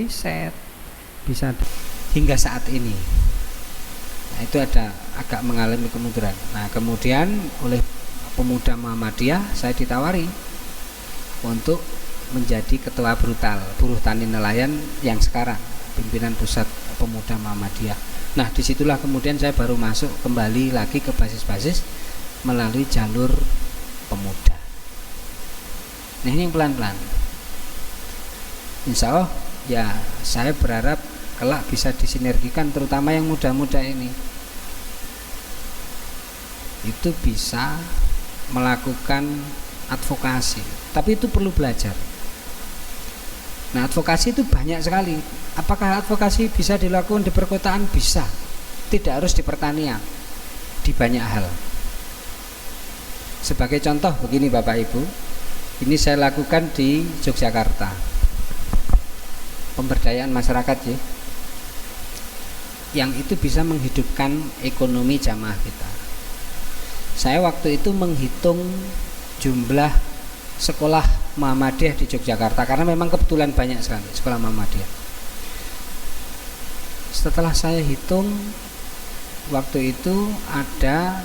riset, bisa hingga saat ini. Nah, itu ada agak mengalami kemunduran. Nah, kemudian oleh pemuda Muhammadiyah saya ditawari untuk menjadi ketua brutal buruh tani nelayan yang sekarang, pimpinan pusat pemuda Muhammadiyah. Nah, disitulah kemudian saya baru masuk kembali lagi ke basis-basis melalui jalur pemuda. Nah, ini yang pelan-pelan. Insya Allah ya saya berharap kelak bisa disinergikan, terutama yang muda-muda ini itu bisa melakukan advokasi, tapi itu perlu belajar. Nah, advokasi itu banyak sekali. Apakah advokasi bisa dilakukan di perkotaan? Bisa, tidak harus di pertanian, di banyak hal. Sebagai contoh begini Bapak Ibu, ini saya lakukan di Yogyakarta, pemberdayaan masyarakat ya, yang itu bisa menghidupkan ekonomi jamaah kita. Saya waktu itu menghitung jumlah sekolah Muhammadiyah di Yogyakarta, karena memang kebetulan banyak sekali sekolah Muhammadiyah. Setelah saya hitung, waktu itu ada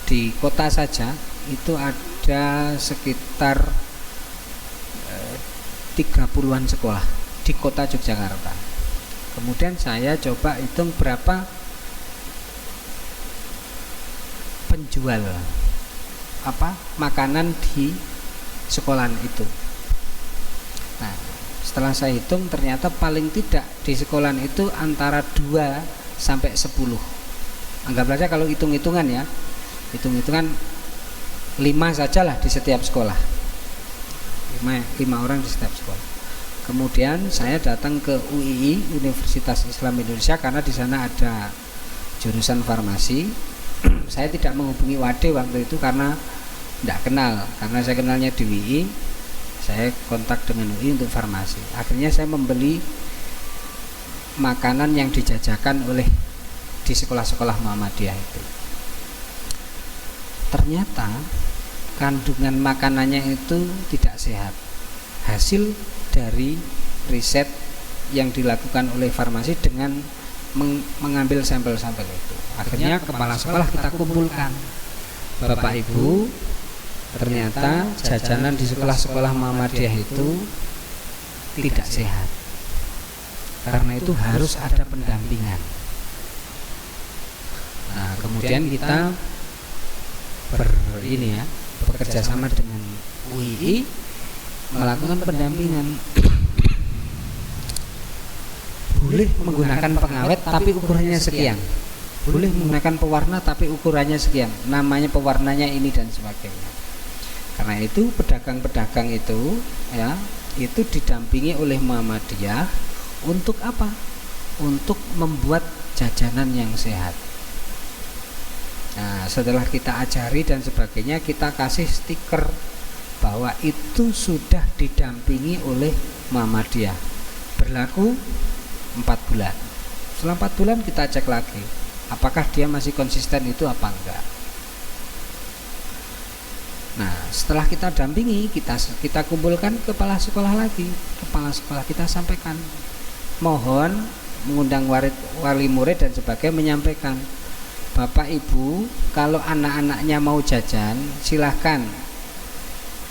di kota saja itu ada sekitar 30-an sekolah di kota Yogyakarta. Kemudian saya coba hitung berapa penjual makanan di sekolahan itu. Nah, setelah saya hitung ternyata paling tidak di sekolahan itu antara 2 sampai 10. Anggap saja kalau hitung-hitungan ya, hitung-hitungan 5 sajalah di setiap sekolah. 5 orang di setiap sekolah. Kemudian saya datang ke UII, Universitas Islam Indonesia, karena di sana ada jurusan farmasi. Saya tidak menghubungi Wade waktu itu karena tidak kenal, karena saya kenalnya di UII. Saya kontak dengan UII untuk farmasi. Akhirnya saya membeli makanan yang dijajakan oleh di sekolah-sekolah Muhammadiyah itu. Ternyata kandungan makanannya itu tidak sehat. Hasil dari riset yang dilakukan oleh farmasi dengan mengambil sampel-sampel itu. Akhirnya kepala sekolah kita kumpulkan. Bapak Ibu, ternyata jajanan di sekolah-sekolah Muhammadiyah itu tidak sehat. Karena itu harus ada pendampingan. Nah, kemudian kita bekerja sama dengan UII melakukan pendampingan. Boleh menggunakan pengawet tapi ukurannya sekian, boleh menggunakan pewarna tapi ukurannya sekian, namanya pewarnanya ini dan sebagainya. Karena itu pedagang-pedagang itu ya, itu didampingi oleh Muhammadiyah untuk apa? Untuk membuat jajanan yang sehat. Nah, setelah kita ajari dan sebagainya, kita kasih stiker bahwa itu sudah didampingi oleh Muhammadiyah. Berlaku 4 bulan. Setelah 4 bulan kita cek lagi apakah dia masih konsisten itu apa enggak. Nah, setelah kita dampingi, kita kumpulkan kepala sekolah lagi. Kepala sekolah kita sampaikan, mohon mengundang wali murid dan sebagainya, menyampaikan, Bapak Ibu, kalau anak-anaknya mau jajan, silahkan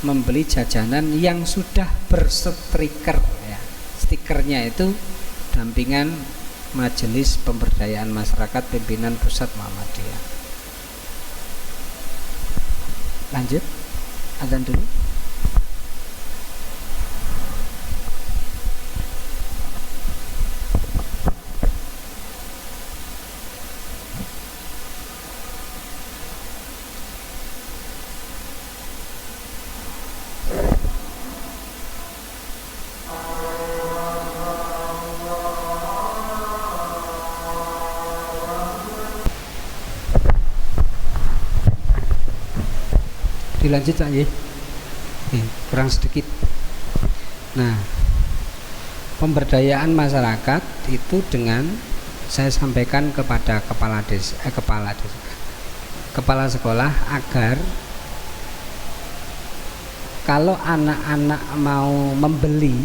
membeli jajanan yang sudah berstiker ya. Stikernya itu dampingan Majelis Pemberdayaan Masyarakat Pimpinan Pusat Muhammadiyah. Lanjut, adzan dulu. Dilanjut lagi, kurang sedikit. Nah, pemberdayaan masyarakat itu dengan saya sampaikan kepada kepala sekolah agar kalau anak-anak mau membeli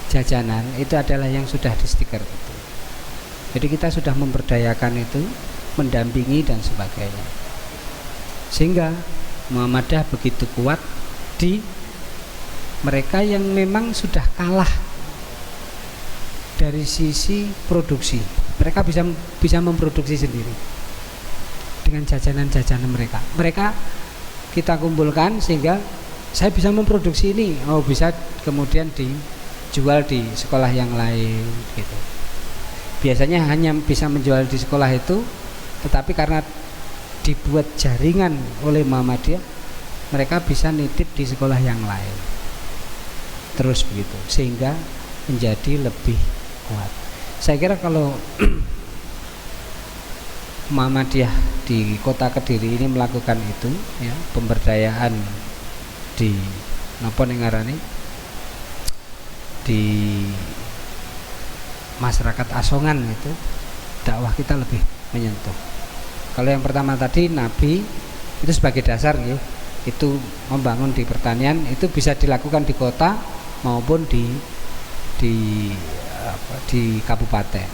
jajanan itu adalah yang sudah di stiker itu. Jadi kita sudah memberdayakan itu, mendampingi dan sebagainya, sehingga Muhammadiyah begitu kuat di mereka yang memang sudah kalah dari sisi produksi. Mereka bisa memproduksi sendiri dengan jajanan-jajanan mereka. Mereka kita kumpulkan sehingga saya bisa memproduksi ini, oh bisa kemudian dijual di sekolah yang lain gitu. Biasanya hanya bisa menjual di sekolah itu, tetapi karena dibuat jaringan oleh Muhammadiyah, mereka bisa nitip di sekolah yang lain. Terus begitu, sehingga menjadi lebih kuat. Saya kira kalau Muhammadiyah di Kota Kediri ini melakukan itu, ya, pemberdayaan di napa ning ngarani di masyarakat Asongan itu, dakwah kita lebih menyentuh. Kalau yang pertama tadi Nabi itu sebagai dasar ya, itu membangun di pertanian itu bisa dilakukan di kota maupun di kabupaten.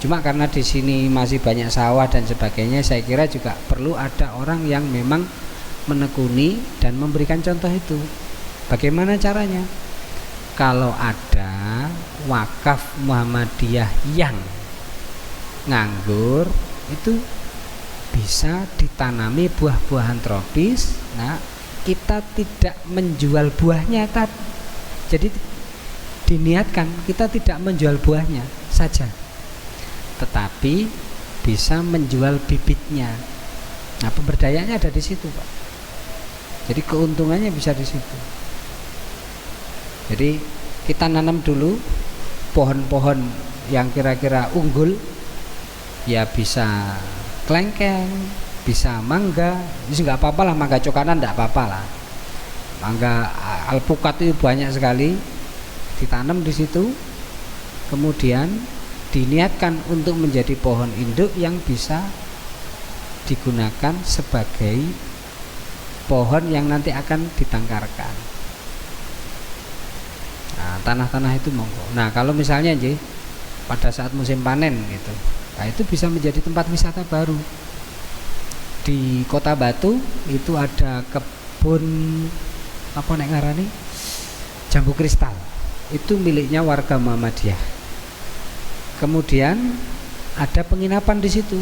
Cuma karena di sini masih banyak sawah dan sebagainya, saya kira juga perlu ada orang yang memang menekuni dan memberikan contoh itu. Bagaimana caranya? Kalau ada wakaf Muhammadiyah yang nganggur, itu bisa ditanami buah-buahan tropis. Nah, kita tidak menjual buahnya, jadi diniatkan kita tidak menjual buahnya saja, tetapi bisa menjual bibitnya. Nah, pemberdayaannya ada di situ, Pak. Jadi keuntungannya bisa di situ. Jadi kita nanam dulu pohon-pohon yang kira-kira unggul, ya bisa kelengkeng, bisa mangga, itu nggak apa-apa lah, mangga cokanan nggak apa-apa lah. Mangga alpukat itu banyak sekali, ditanam di situ, kemudian diniatkan untuk menjadi pohon induk yang bisa digunakan sebagai pohon yang nanti akan ditangkarkan. Nah, tanah-tanah itu monggo. Nah, kalau misalnya pada saat musim panen gitu, nah itu bisa menjadi tempat wisata baru. Di Kota Batu itu ada kebun apa nek ngarani? Jambu kristal. Itu miliknya warga Muhammadiyah. Kemudian ada penginapan di situ,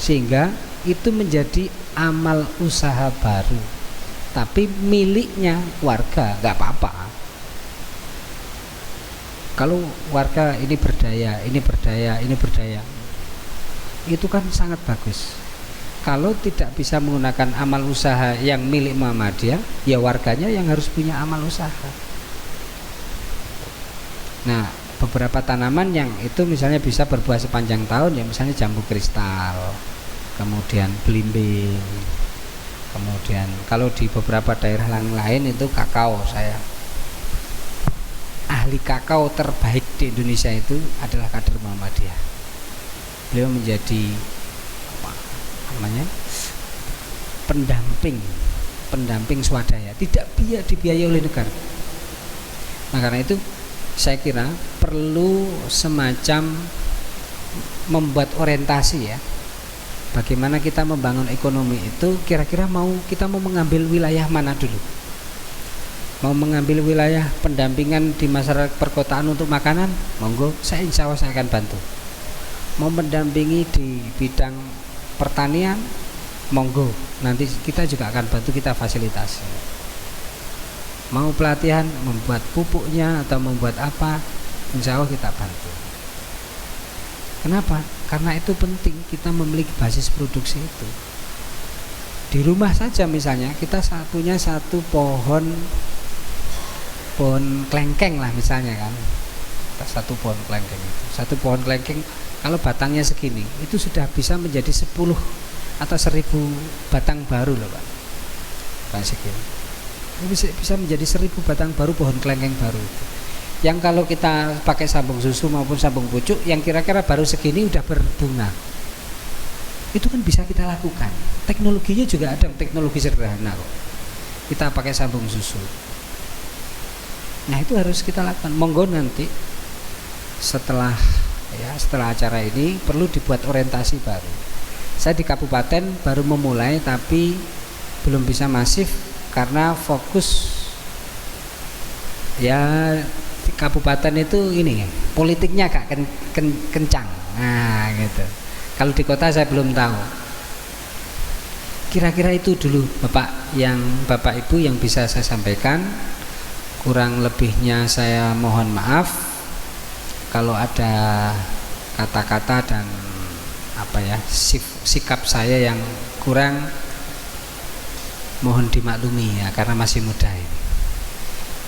sehingga itu menjadi amal usaha baru, tapi miliknya warga, nggak apa-apa. Kalau warga ini berdaya, itu kan sangat bagus. Kalau tidak bisa menggunakan amal usaha yang milik Muhammadiyah, ya warganya yang harus punya amal usaha. Nah, beberapa tanaman yang itu misalnya bisa berbuah sepanjang tahun, ya misalnya jambu kristal, kemudian belimbing, kemudian kalau di beberapa daerah lain itu kakao. Saya ahli kakao terbaik di Indonesia itu adalah kader Muhammadiyah. Beliau menjadi apa namanya, pendamping swadaya, tidak dibiayai oleh negara. Nah, karena itu saya kira perlu semacam membuat orientasi, ya, bagaimana kita membangun ekonomi itu. Kira-kira kita mau mengambil wilayah mana dulu? Mau mengambil wilayah pendampingan di masyarakat perkotaan untuk makanan, monggo, saya insya Allah saya akan bantu. Mau mendampingi di bidang pertanian, monggo, nanti kita juga akan bantu, kita fasilitasi. Mau pelatihan, membuat pupuknya atau membuat apa, insya Allah kita bantu. Kenapa? Karena itu penting, kita memiliki basis produksi itu. Di rumah saja misalnya kita punya satu pohon kelengkeng lah misalnya kan, satu pohon kelengkeng itu, satu pohon kelengkeng kalau batangnya segini itu sudah bisa menjadi 10 atau 1000 batang baru loh, Pak. Kan segini bisa menjadi 1000 batang baru pohon kelengkeng baru itu. Yang kalau kita pakai sabung susu maupun sabung pucuk yang kira-kira baru segini udah berbunga, itu kan bisa kita lakukan. Teknologinya juga ada, teknologi sederhana kok. Kita pakai sabung susu, Nah itu harus kita lakukan. Monggo nanti setelah acara ini perlu dibuat orientasi baru. Saya di kabupaten baru memulai tapi belum bisa masif karena fokus ya di kabupaten itu ini politiknya agak kencang. Nah gitu. Kalau di kota saya belum tahu. Kira-kira itu dulu Bapak Ibu yang bisa saya sampaikan. Kurang lebihnya saya mohon maaf kalau ada kata-kata dan sikap saya yang kurang, mohon dimaklumi ya karena masih muda ini.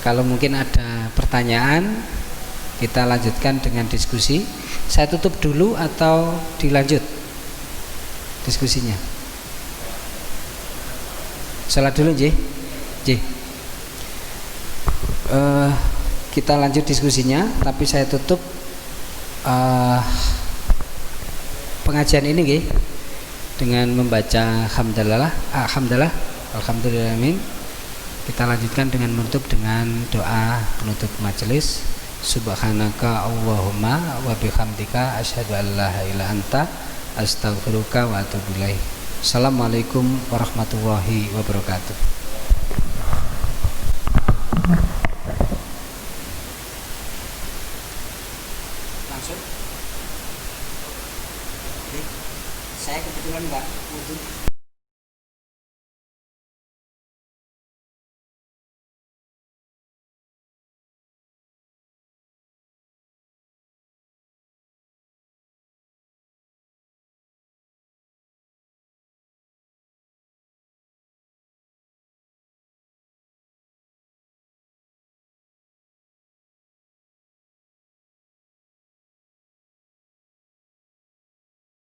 Kalau mungkin ada pertanyaan kita lanjutkan dengan diskusi. Saya tutup dulu atau dilanjut diskusinya? Salat dulu J. Kita lanjut diskusinya, tapi saya tutup pengajian ini dengan membaca alhamdulillahirabbil. Kita lanjutkan dengan menutup dengan doa penutup majelis. Subhanaka Allahumma wa bihamdika asyhadu an la ilaha illa anta astaghfiruka wa atubu ilaik. Assalamualaikum warahmatullahi wabarakatuh. Langsung. Saya kebetulan enggak